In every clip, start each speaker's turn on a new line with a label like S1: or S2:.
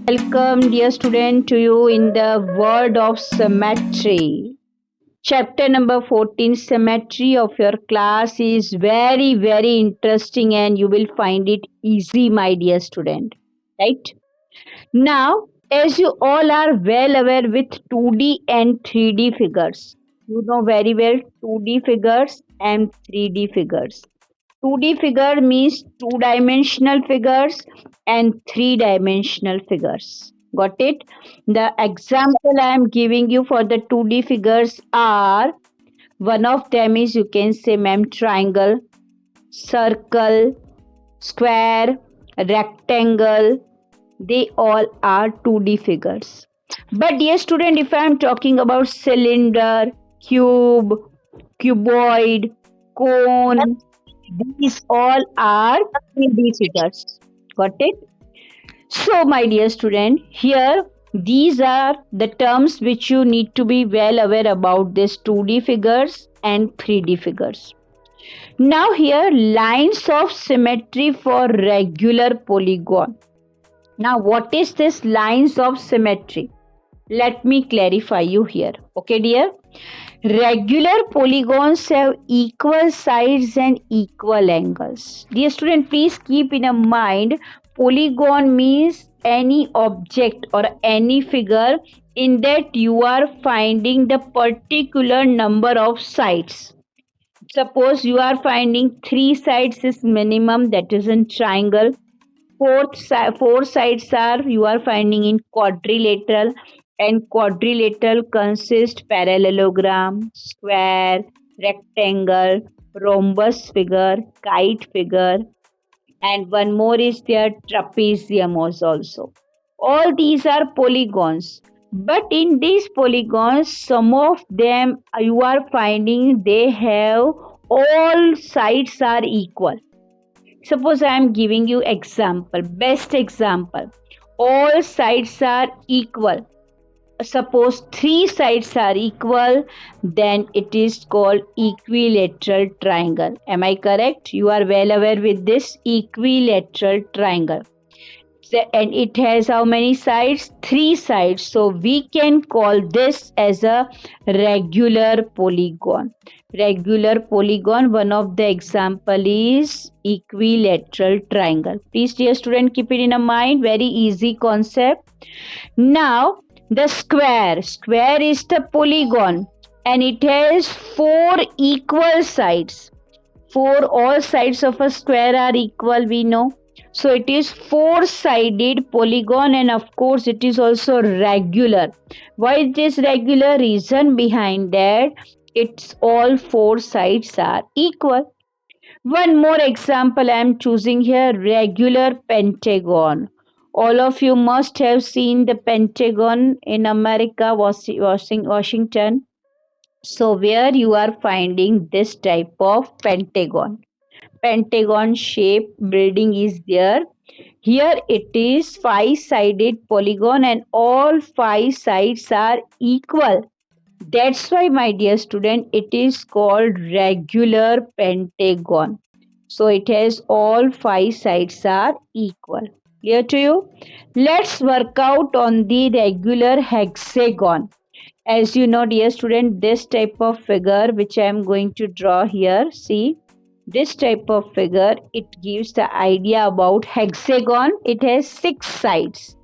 S1: Welcome, dear student, to you in the world of symmetry. Chapter number 14, symmetry of your class is very, very interesting and you will find it easy, my dear student. Right? Now, as you all are well aware with 2D and 3D figures, you know very well 2D figures and 3D figures. 2D figure means two-dimensional figures and three-dimensional figures. Got it? The example I am giving you for the 2D figures are one of them is you can say ma'am triangle, circle, square, rectangle. They all are 2D figures. But dear student, if I am talking about cylinder, cube, cuboid, cone, these all are 3D figures. Got it? So, my dear student, here these are the terms which you need to be well aware about this 2D figures and 3D figures. Now, here lines of symmetry for regular polygon. Now, what is this lines of symmetry? Let me clarify you here. Okay, dear? Regular polygons have equal sides and equal angles. Dear student, please keep in mind polygon means any object or any figure in that you are finding the particular number of sides. Suppose you are finding 3 sides is minimum, that is in triangle. Four sides are you are finding in quadrilateral, and quadrilateral consists parallelogram, square, rectangle, rhombus figure, kite figure, and one more is there trapezium also. All these are polygons, but in these polygons some of them you are finding they have all sides are equal. Suppose I am giving you example, best example. All sides are equal. Suppose 3 sides are equal, then it is called equilateral triangle. Am I correct? You are well aware with this equilateral triangle. And it has how many sides? 3 sides. So we can call this as a regular polygon. Regular polygon, one of the example is equilateral triangle. Please dear student, keep it in mind, very easy concept. Now the square is the polygon and it has 4 equal sides. All sides of a square are equal, we know. So it is 4-sided polygon and of course it is also regular. Why it is regular? Reason behind that, it's all 4 sides are equal. One more example I am choosing here, regular pentagon. All of you must have seen the Pentagon in America, Washington. So where you are finding this type of pentagon. Pentagon shape building is there. Here it is 5-sided polygon and all 5 sides are equal. That's why, my dear student, it is called regular pentagon. So it has all 5 sides are equal. Clear to you? Let's work out on the regular hexagon. As you know, dear student, this type of figure which I am going to draw here, see, this type of figure, it gives the idea about hexagon. It has 6 sides.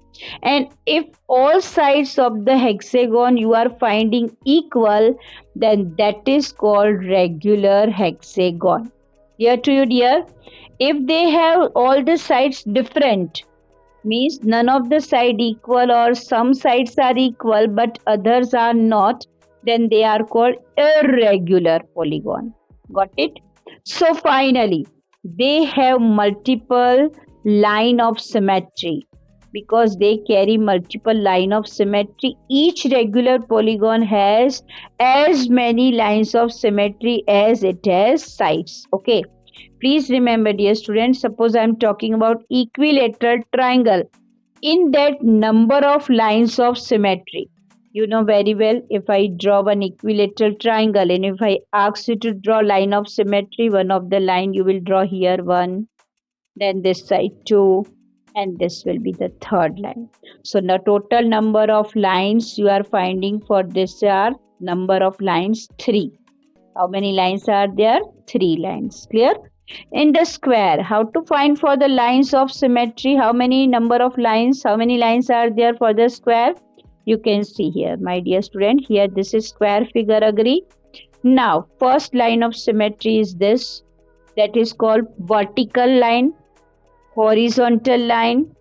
S1: And if all sides of the hexagon you are finding equal, then that is called regular hexagon. Here to you, dear. If they have all the sides different, means none of the side equal or some sides are equal but others are not, then they are called irregular polygon. Got it? So finally, they have multiple line of symmetry. Because they carry multiple line of symmetry, each regular polygon has as many lines of symmetry as it has sides. Okay. Please remember, dear students, suppose I am talking about equilateral triangle. In that number of lines of symmetry, you know very well, if I draw one equilateral triangle and if I ask you to draw line of symmetry, one of the line you will draw here 1, then this side 2, and this will be the third line. So the total number of lines you are finding for this are number of lines 3. How many lines are there? 3 lines. Clear? In the square, how to find for the lines of symmetry? How many number of lines? How many lines are there for the square? You can see here, my dear student. Here, this is square figure. Agree? Now, first line of symmetry is this. That is called vertical line, horizontal line.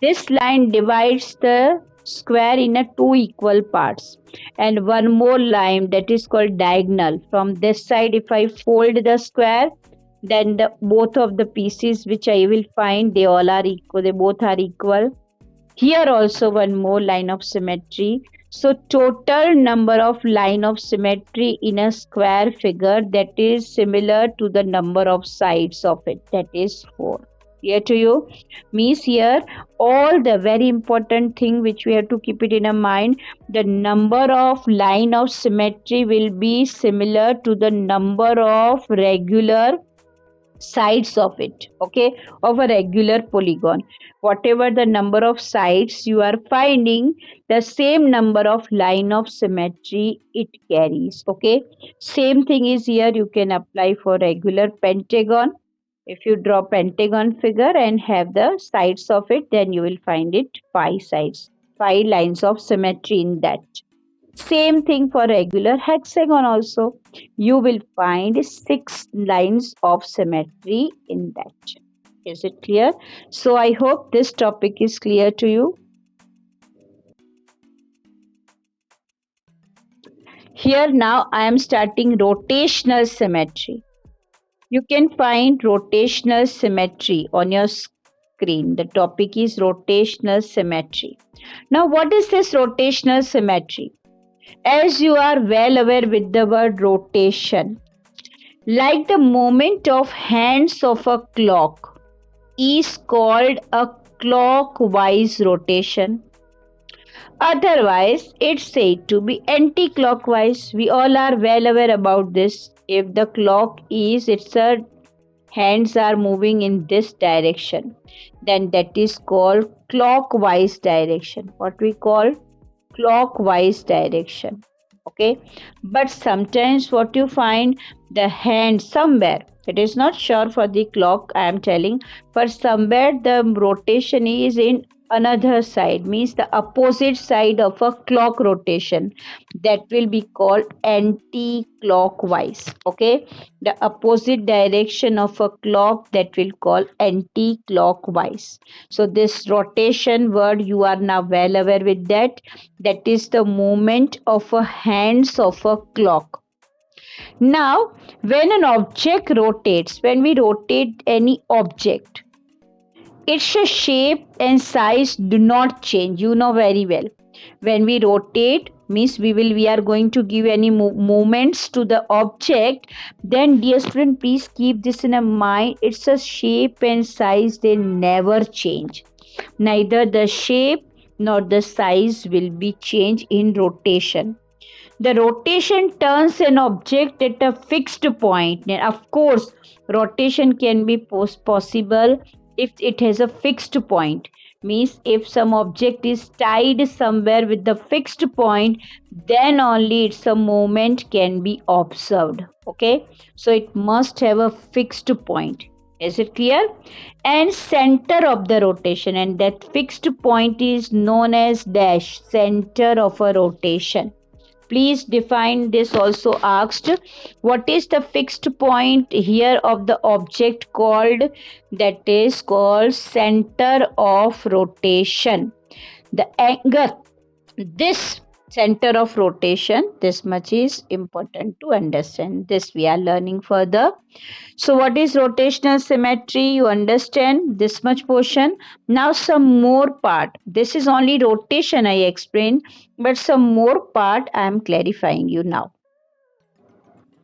S1: This line divides the square in a 2 equal parts, and one more line that is called diagonal. From this side, if I fold the square, then both of the pieces which I will find, they all are equal, they both are equal. Here also one more line of symmetry. So total number of line of symmetry in a square figure, that is similar to the number of sides of it, that is 4. Clear to you? Means here all the very important thing which we have to keep it in a mind, the number of line of symmetry will be similar to the number of regular sides of it, okay, of a regular polygon. Whatever the number of sides you are finding, the same number of line of symmetry it carries, okay. Same thing is here, you can apply for regular pentagon. If you draw pentagon figure and have the sides of it, then you will find it 5 sides, 5 lines of symmetry in that. Same thing for regular hexagon also. You will find 6 lines of symmetry in that. Is it clear? So I hope this topic is clear to you. Here now I am starting rotational symmetry. You can find rotational symmetry on your screen. The topic is rotational symmetry. Now what is this rotational symmetry? As you are well aware with the word rotation, like the movement of hands of a clock is called a clockwise rotation. Otherwise, it's said to be anti-clockwise. We all are well aware about this. If the clock is, its hands are moving in this direction, then that is called clockwise direction. What we call clockwise direction, okay. But sometimes what you find, the hand somewhere, it is not sure for the clock I am telling, but somewhere the rotation is in another side, means the opposite side of a clock rotation, that will be called anti-clockwise, okay. The opposite direction of a clock, that will call anti-clockwise. So this rotation word you are now well aware with that. That is the movement of a hands of a clock. Now when an object rotates, when we rotate any object, its shape and size do not change. You know very well. When we rotate, means we are going to give any movements to the object. Then dear student, please keep this in mind. It's a shape and size, they never change. Neither the shape nor the size will be changed in rotation. The rotation turns an object at a fixed point. And of course, rotation can be possible if it has a fixed point. Means if some object is tied somewhere with the fixed point, then only its a movement can be observed. Okay, so it must have a fixed point. Is it clear? And center of the rotation, and that fixed point is known as dash, center of a rotation. Please define this. Also asked, what is the fixed point here of the object called? That is called center of rotation. The angle, this center of rotation, this much is important to understand. This we are learning further. So what is rotational symmetry? You understand this much portion. Now some more part. This is only rotation I explained, but some more part I am clarifying you now.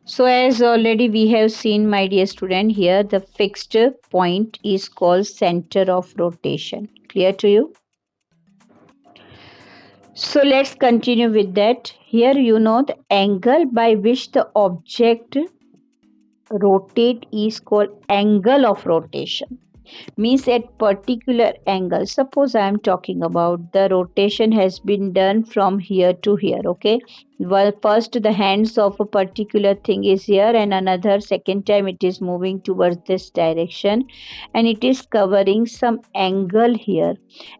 S1: So as already we have seen, my dear student, here the fixed point is called center of rotation. Clear to you? So let's continue with that. Here you know the angle by which the object rotate is called angle of rotation. means at particular angle. Suppose I am talking about the rotation has been done from here to here. Okay, well, first the hands of a particular thing is here, and another second time it is moving towards this direction, and it is covering some angle here,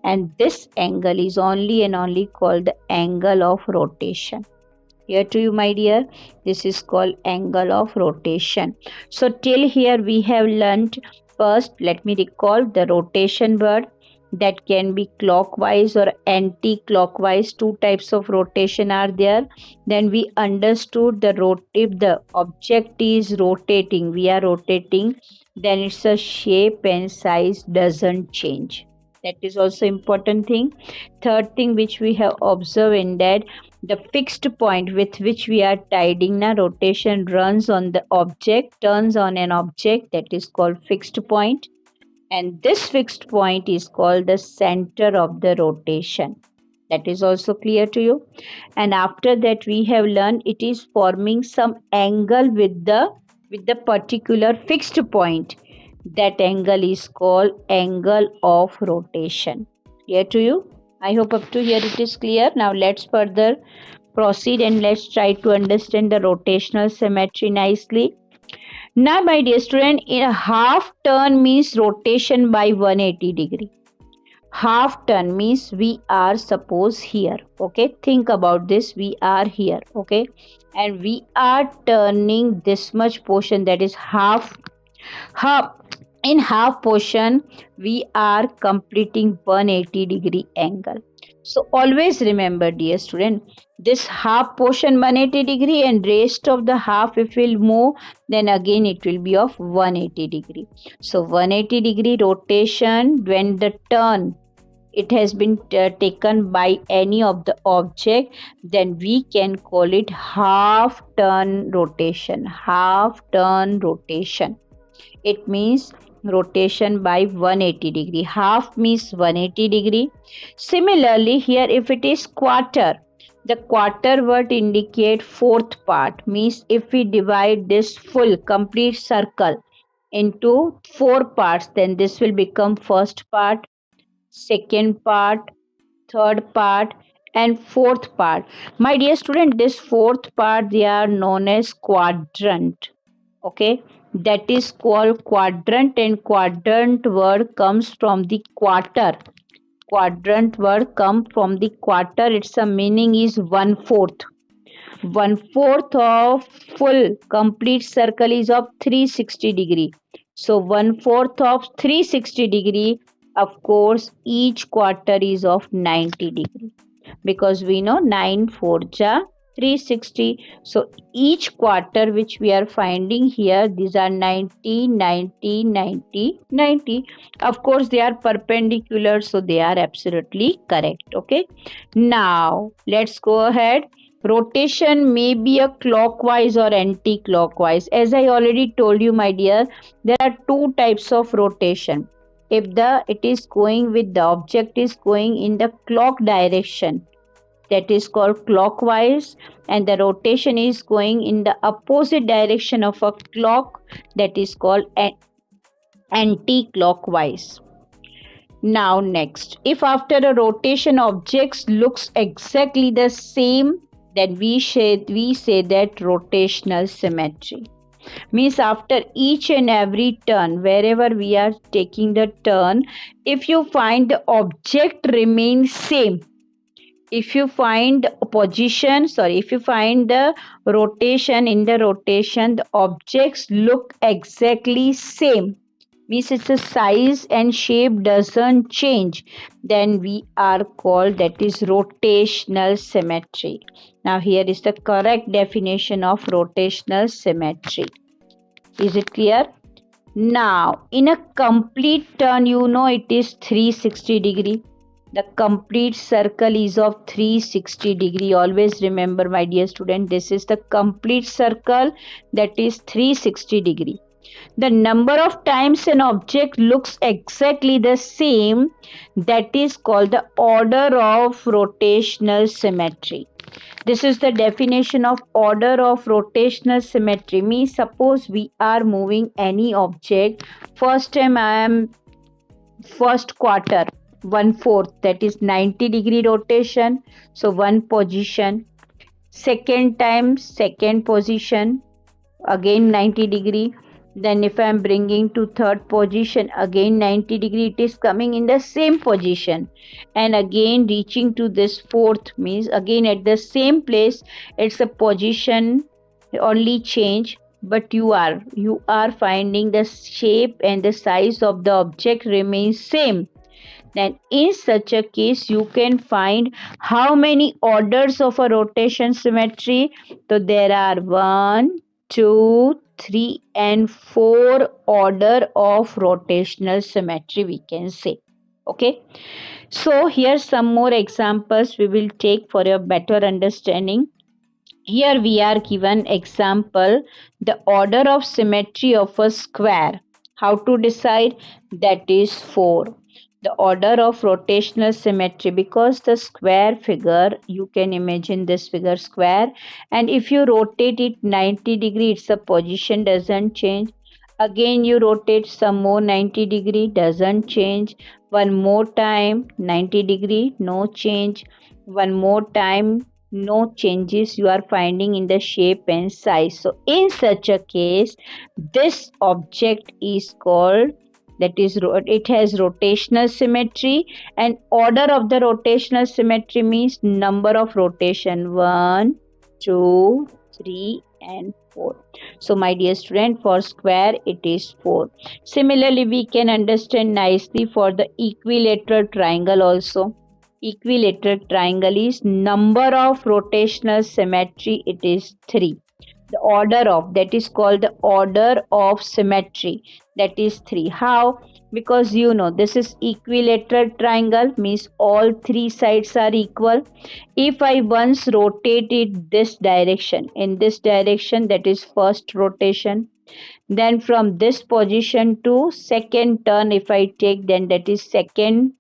S1: and this angle is only and only called the angle of rotation. Here to you, my dear, this is called angle of rotation. So till here we have learnt. First, let me recall the rotation word, that can be clockwise or anti-clockwise. Two types of rotation are there. Then we understood if the object is rotating, we are rotating, then its a shape and size doesn't change. That is also important thing. Third thing which we have observed in that, the fixed point with which we are tidying na rotation runs on the object, turns on an object, that is called fixed point. And this fixed point is called the center of the rotation. That is also clear to you. And after that we have learned it is forming some angle with the particular fixed point. That angle is called angle of rotation. Clear to you? I hope up to here it is clear. Now let's further proceed and let's try to understand the rotational symmetry nicely. Now, my dear student, in a half turn means rotation by 180 degree. Half turn means we are suppose here. Okay, think about this. We are here. Okay, and we are turning this much portion, that is half. In half portion we are completing 180 degree angle. So always remember, dear student, this half portion 180 degree, and rest of the half if we'll move, then again it will be of 180 degree. So 180 degree rotation, when the turn it has been taken by any of the object, then we can call it half turn rotation. Half turn rotation, it means rotation by 180 degree. Half means 180 degree. Similarly, here if it is quarter, the quarter word indicate fourth part, means if we divide this full complete circle into four parts, then this will become first part, second part, third part, and fourth part. My dear student, this fourth part they are known as quadrant. Okay, that is called quadrant, and quadrant word comes from the quarter. Quadrant word come from the quarter. Its a meaning is 1/4. 1/4 of full complete circle is of 360 degree. So 1/4 of 360 degree, of course each quarter is of 90 degree, because we know 9 4 ja 360. So each quarter which we are finding here, these are 90 90 90 90. Of course they are perpendicular, so they are absolutely correct. Okay, now let's go ahead. Rotation may be a clockwise or anti-clockwise. As I already told you, my dear, there are two types of rotation. If it is going with the object is going in the clock direction, that is called clockwise, and the rotation is going in the opposite direction of a clock, that is called anti-clockwise. Now next, if after a rotation objects looks exactly the same, then we say that rotational symmetry. Means after each and every turn, wherever we are taking the turn, if you find the object remains same, if you find the rotation, in the rotation the objects look exactly same, means its a size and shape doesn't change, then we are called, that is rotational symmetry. Now here is the correct definition of rotational symmetry. Is it clear? Now in a complete turn, you know it is 360 degree. The complete circle is of 360 degree. Always remember, my dear student, this is the complete circle, that is 360 degree. The number of times an object looks exactly the same, that is called the order of rotational symmetry. This is the definition of order of rotational symmetry. Means suppose we are moving any object. First time I am first quarter, 1/4, that is 90-degree rotation, so one position. Second time, second position, again 90-degree. Then if I am bringing to third position, again 90-degree, it is coming in the same position. And again reaching to this fourth means again at the same place, it's a position only change, but you are finding the shape and the size of the object remains same. Then in such a case you can find how many orders of a rotation symmetry. So there are 1, 2, 3 and 4 order of rotational symmetry, we can say. Okay, so here some more examples we will take for your better understanding. Here we are given example, the order of symmetry of a square. How to decide? That is 4. The order of rotational symmetry, because the square figure, you can imagine this figure square, and if you rotate it 90 degree, its a position doesn't change. Again you rotate some more 90 degree, doesn't change. One more time 90 degree, no change. One more time, no changes you are finding in the shape and size. So in such a case, this object is called, that is it has rotational symmetry, and order of the rotational symmetry means number of rotation, 1, 2, 3 and 4. So my dear student, for square it is 4. Similarly we can understand nicely for the equilateral triangle also. Equilateral triangle is number of rotational symmetry, it is 3. The order of, that is called the order of symmetry, that is 3. How? Because you know this is equilateral triangle means all three sides are equal. If I once rotate it this direction, in this direction, that is first rotation, then from this position to second turn if I take, then that is second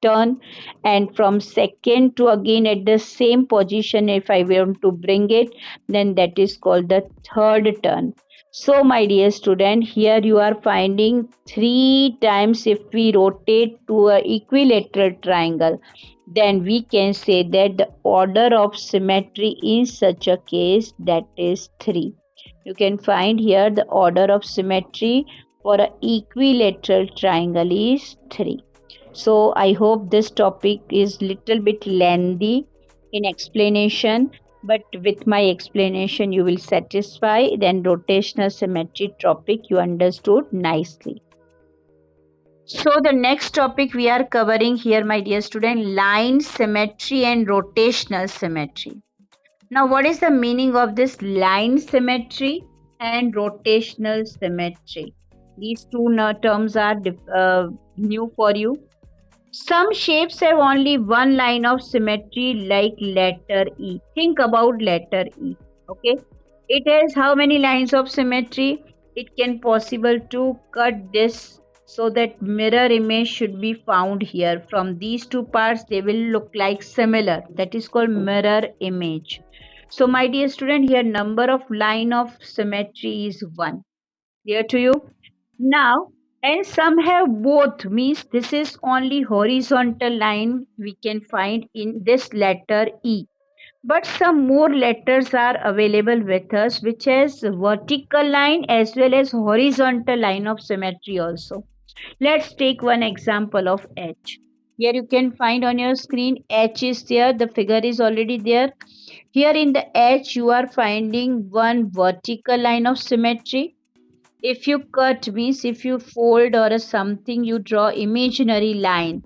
S1: turn, and from second to again at the same position if I want to bring it, then that is called the third turn. So my dear student, here you are finding 3 times if we rotate to a equilateral triangle, then we can say that the order of symmetry in such a case, that is 3. You can find here the order of symmetry for an equilateral triangle is 3. So I hope this topic is little bit lengthy in explanation, but with my explanation you will satisfy. Then rotational symmetry topic you understood nicely. So the next topic we are covering here, my dear student, line symmetry and rotational symmetry. Now what is the meaning of this line symmetry and rotational symmetry? These two terms are new for you. Some shapes have only one line of symmetry, like letter E. Think about letter E. Okay. It has how many lines of symmetry? It can possible to cut this so that mirror image should be found here. From these two parts, they will look like similar. That is called mirror image. So my dear student, here number of line of symmetry is 1. Clear to you? Now, and some have both, means this is only horizontal line we can find in this letter E. But some more letters are available with us which has vertical line as well as horizontal line of symmetry also. Let's take one example of H. Here you can find on your screen H is there, the figure is already there. Here in the H you are finding one vertical line of symmetry. If you cut means if you fold or something, you draw imaginary line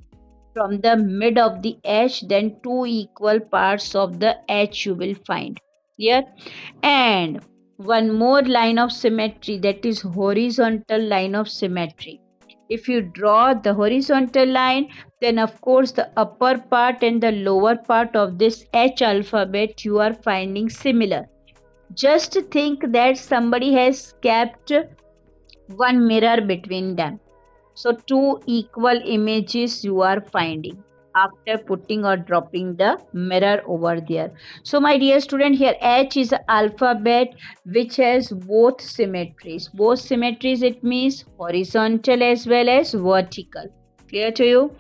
S1: from the mid of the H, then two equal parts of the H you will find here. And one more line of symmetry, that is horizontal line of symmetry. If you draw the horizontal line, then of course the upper part and the lower part of this H alphabet you are finding similar. Just think that somebody has kept one mirror between them. So two equal images you are finding after putting or dropping the mirror over there. So my dear student, here H is an alphabet which has both symmetries. Both symmetries, it means horizontal as well as vertical. Clear to you?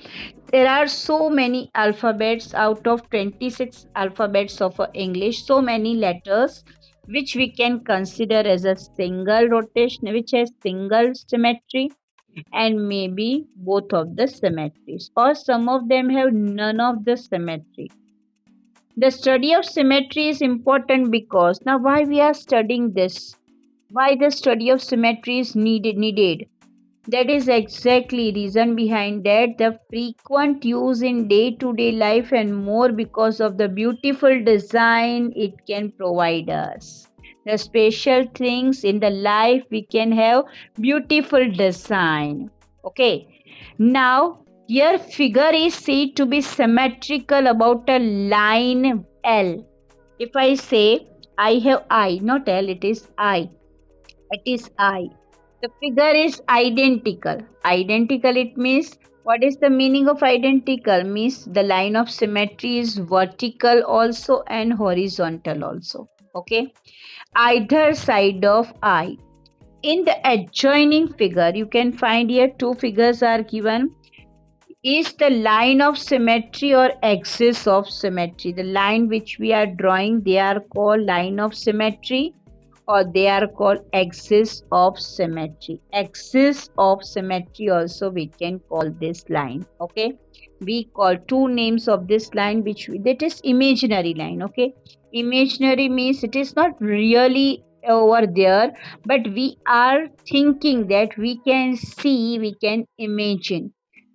S1: There are so many alphabets out of 26 alphabets of English, so many letters which we can consider as a single rotation, which has single symmetry, and maybe both of the symmetries, or some of them have none of the symmetry. The study of symmetry is important because now why we are studying this? Why the study of symmetry is needed? That is exactly reason behind that the frequent use in day-to-day life and more because of the beautiful design it can provide us. The special things in the life we can have beautiful design. Okay. Now your figure is said to be symmetrical about a line L. If I say I have I, not L, it is I. It is I. The figure is identical. Identical, it means, what is the meaning of identical? Means the line of symmetry is vertical also and horizontal also. Okay. Either side of I. In the adjoining figure, you can find here two figures are given. Is the line of symmetry or axis of symmetry? The line which we are drawing, they are called line of symmetry, or they are called axis of symmetry. Axis of symmetry also we can call this line. Okay, we call two names of this line, that is imaginary line. Okay, imaginary means it is not really over there, but we are thinking that we can see, we can imagine.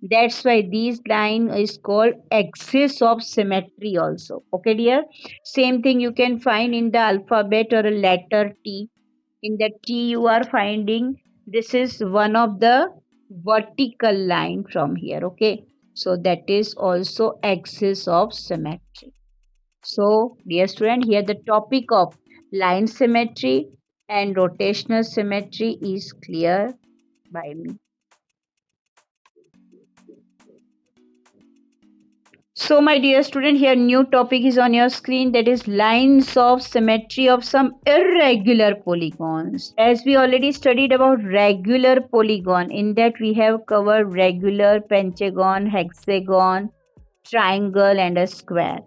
S1: That's why this line is called axis of symmetry also. Okay dear, same thing you can find in the alphabet or a letter T. In the T you are finding, this is one of the vertical line from here. Okay, so that is also axis of symmetry. So dear student, here the topic of line symmetry and rotational symmetry is clear by me. So my dear student, here new topic is on your screen, that is lines of symmetry of some irregular polygons. As we already studied about regular polygon, in that we have covered regular, pentagon, hexagon, triangle and a square.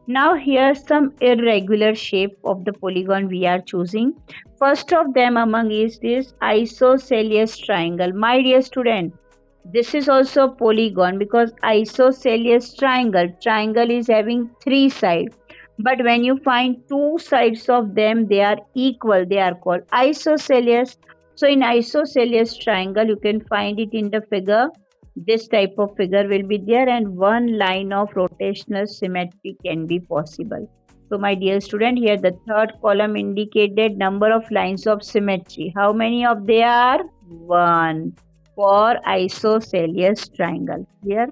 S1: Now here's some irregular shape of the polygon we are choosing. First of them among is this isosceles triangle. My dear student, this is also polygon because isosceles triangle is having three sides. But when you find two sides of them, they are equal. They are called isosceles. So in isosceles triangle, you can find it in the figure. This type of figure will be there and one line of rotational symmetry can be possible. So my dear student, here the third column indicated number of lines of symmetry. How many of they are? One for isosceles triangle. Here.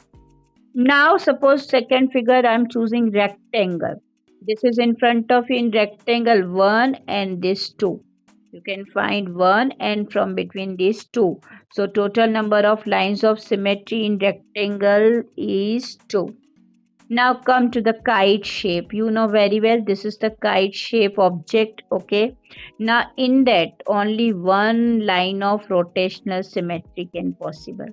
S1: Now suppose second figure I am choosing rectangle. This is in front of in rectangle 1 and this 2. You can find 1 and from between these two. So total number of lines of symmetry in rectangle is 2. Now come to the kite shape. You know very well this is the kite shape object. Okay. Now in that only one line of rotational symmetry can possible.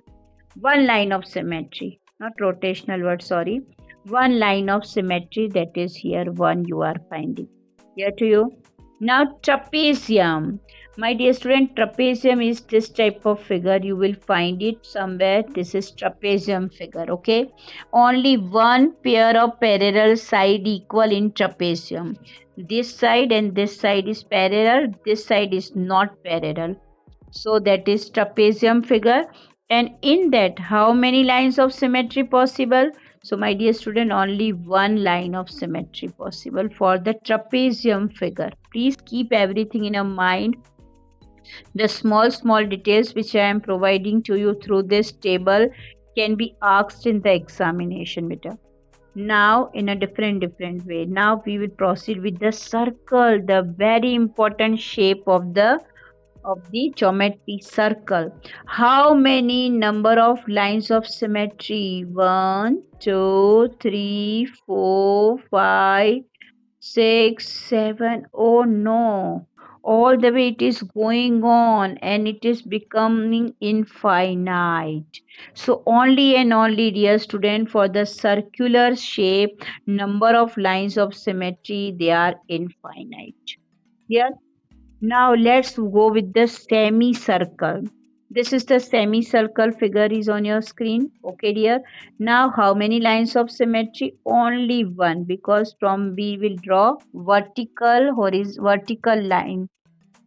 S1: One line of symmetry, not rotational word, sorry. One line of symmetry, that is here one you are finding. Here to you. Now trapezium. My dear student, trapezium is this type of figure. You will find it somewhere. This is trapezium figure. Okay. Only one pair of parallel side equal in trapezium. This side and this side is parallel. This side is not parallel. So that is trapezium figure. And in that, how many lines of symmetry possible? So my dear student, only one line of symmetry possible for the trapezium figure. Please keep everything in your mind. The small details which I am providing to you through this table can be asked in the examination beta. Now in a different way. Now we will proceed with the circle, the very important shape of the geometry circle. How many number of lines of symmetry? 1, 2, 3, 4, 5, 6, 7. Oh no, all the way it is going on and it is becoming infinite. So only and only, dear student, for the circular shape, number of lines of symmetry, they are infinite. Yeah. Now let's go with the semicircle. This is the semicircle figure is on your screen. Okay, dear. Now how many lines of symmetry? Only one, because from we will draw vertical line.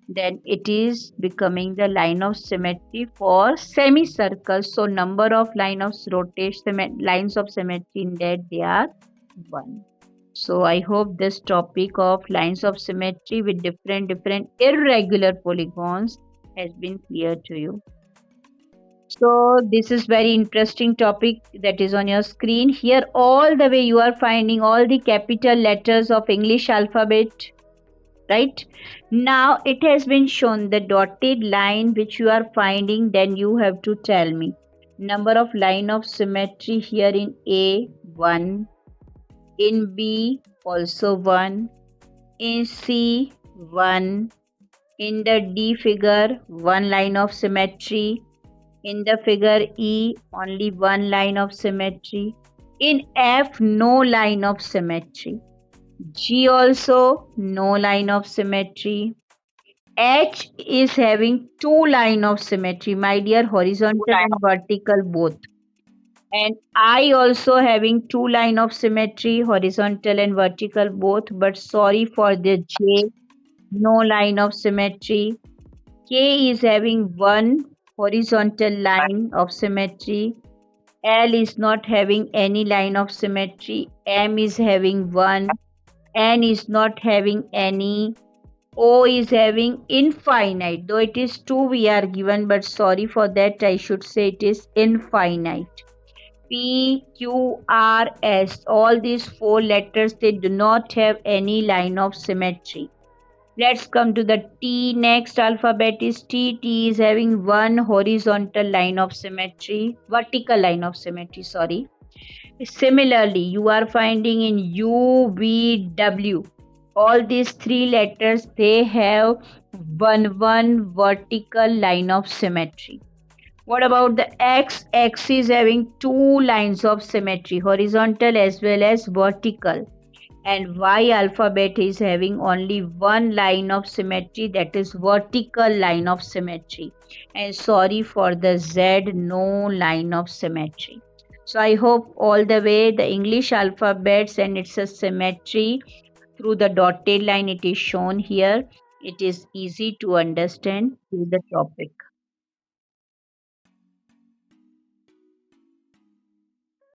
S1: Then it is becoming the line of symmetry for semicircle. So number of lines of symmetry in that they are one. So I hope this topic of lines of symmetry with different irregular polygons has been clear to you. So this is very interesting topic that is on your screen. Here all the way you are finding all the capital letters of English alphabet, right? Now it has been shown the dotted line which you are finding, then you have to tell me number of line of symmetry here in A 1, in B also 1, in C 1, in the D figure 1 line of symmetry, in the figure E only 1 line of symmetry, in F no line of symmetry, G also no line of symmetry, H is having 2 line of symmetry, my dear, horizontal and vertical both. And I also having 2 line of symmetry, horizontal and vertical both, but sorry for the J, no line of symmetry. K is having 1 horizontal line of symmetry. L is not having any line of symmetry. M is having 1. N is not having any. O is having infinite, though it is 2 we are given, but sorry for that, I should say it is infinite. P, Q, R, S, all these 4 letters, they do not have any line of symmetry. Let's come to the T. Next alphabet is T. T is having 1 horizontal line of symmetry, vertical line of symmetry, sorry. Similarly, you are finding in U, V, W, all these 3 letters, they have one vertical line of symmetry. What about the X? X is having 2 lines of symmetry, horizontal as well as vertical. And Y alphabet is having only 1 line of symmetry, that is vertical line of symmetry. And sorry for the Z, no line of symmetry. So I hope all the way the English alphabets and its a symmetry through the dotted line it is shown here. It is easy to understand through the topic.